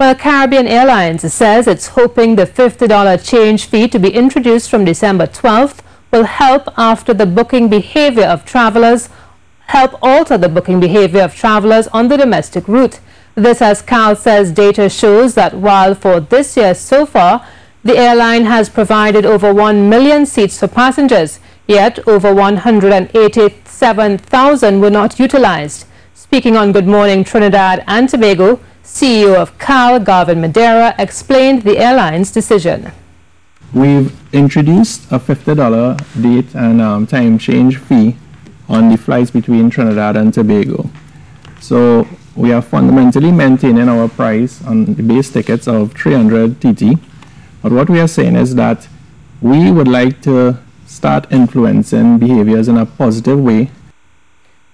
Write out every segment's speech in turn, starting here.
Well, Caribbean Airlines says it's hoping the $50 change fee to be introduced from December 12th will help alter the booking behavior of travelers on the domestic route. This, as CAL says, data shows that while for this year so far, the airline has provided over 1 million seats for passengers, yet over 187,000 were not utilized. Speaking on Good Morning Trinidad and Tobago, CEO of CAL, Garvin Medera, explained the airline's decision. We've introduced a $50 date and time change fee on the flights between Trinidad and Tobago. So we are fundamentally maintaining our price on the base tickets of 300 TT. But what we are saying is that we would like to start influencing behaviors in a positive way.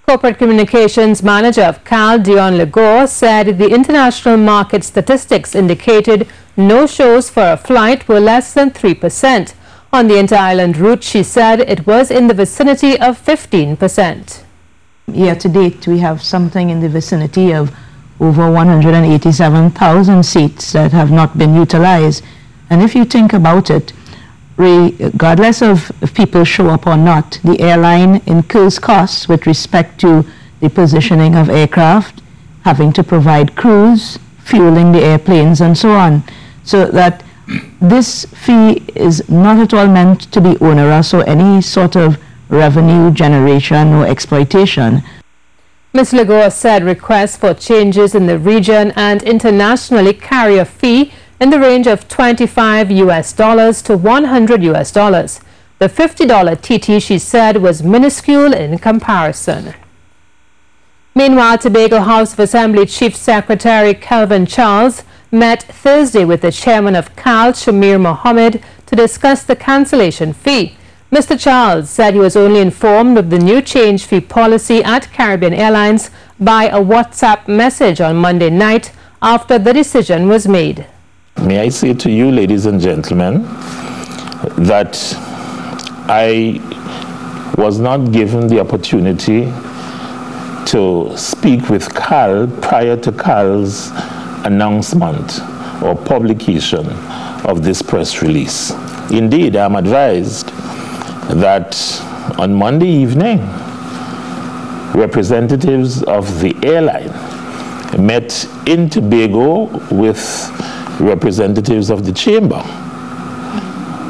Corporate Communications Manager of CAL, Dionne Liguore, said the international market statistics indicated no-shows for a flight were less than 3%. On the inter-island route, she said it was in the vicinity of 15%. Year to date, we have something in the vicinity of over 187,000 seats that have not been utilized. And if you think about it, regardless of if people show up or not, the airline incurs costs with respect to the positioning of aircraft, having to provide crews, fueling the airplanes, and so on. So that this fee is not at all meant to be onerous or any sort of revenue generation or exploitation. Ms. Ligoure said requests for changes in the region and internationally carry a fee in the range of $25 to $100. The $50 TT, she said, was minuscule in comparison. Meanwhile, Tobago House of Assembly Chief Secretary Kelvin Charles met Thursday with the chairman of CAL, Shamir Mohammed, to discuss the cancellation fee. Mr. Charles said he was only informed of the new change fee policy at Caribbean Airlines by a WhatsApp message on Monday night after the decision was made. May I say to you, ladies and gentlemen, that I was not given the opportunity to speak with CAL prior to CAL's announcement or publication of this press release. Indeed, I am advised that on Monday evening, representatives of the airline met in Tobago with representatives of the chamber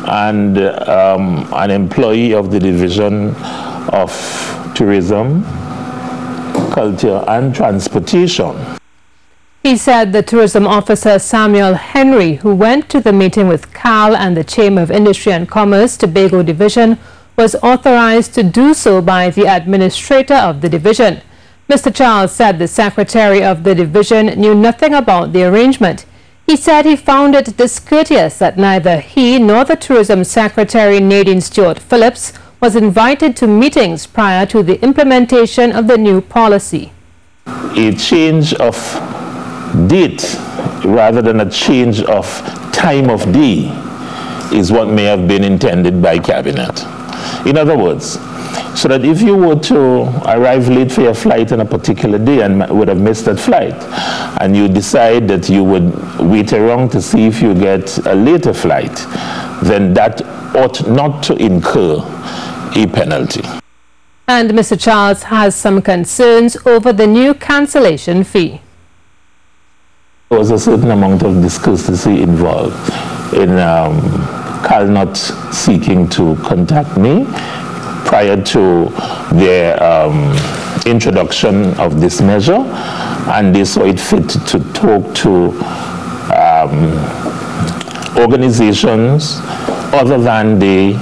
and an employee of the Division of Tourism, Culture and Transportation. He said the tourism officer Samuel Henry, who went to the meeting with CAL and the Chamber of Industry and Commerce Tobago Division, was authorized to do so by the administrator of the division. Mr. Charles said the secretary of the division knew nothing about the arrangement. He said he found it discourteous that neither he nor the tourism secretary Nadine Stewart Phillips was invited to meetings prior to the implementation of the new policy. A change of date rather than a change of time of day is what may have been intended by Cabinet. In other words, so that if you were to arrive late for your flight on a particular day and would have missed that flight, and you decide that you would wait around to see if you get a later flight, then that ought not to incur a penalty. And Mr. Charles has some concerns over the new cancellation fee. There was a certain amount of discourtesy involved in CAL not seeking to contact me prior to their introduction of this measure, and they saw it fit to talk to organizations other than the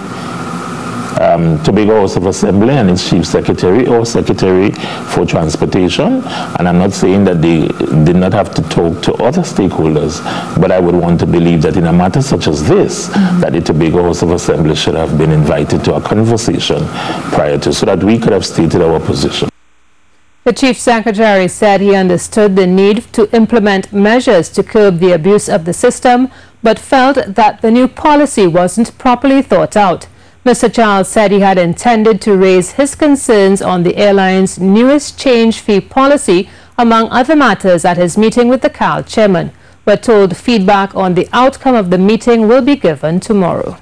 Tobago House of Assembly and its Chief Secretary or Secretary for Transportation. And I'm not saying that they did not have to talk to other stakeholders, but I would want to believe that in a matter such as this, that the Tobago House of Assembly should have been invited to a conversation prior to, so that we could have stated our position. The Chief Secretary said he understood the need to implement measures to curb the abuse of the system, but felt that the new policy wasn't properly thought out. Mr. Charles said he had intended to raise his concerns on the airline's newest change fee policy, among other matters, at his meeting with the CAL chairman. We're told feedback on the outcome of the meeting will be given tomorrow.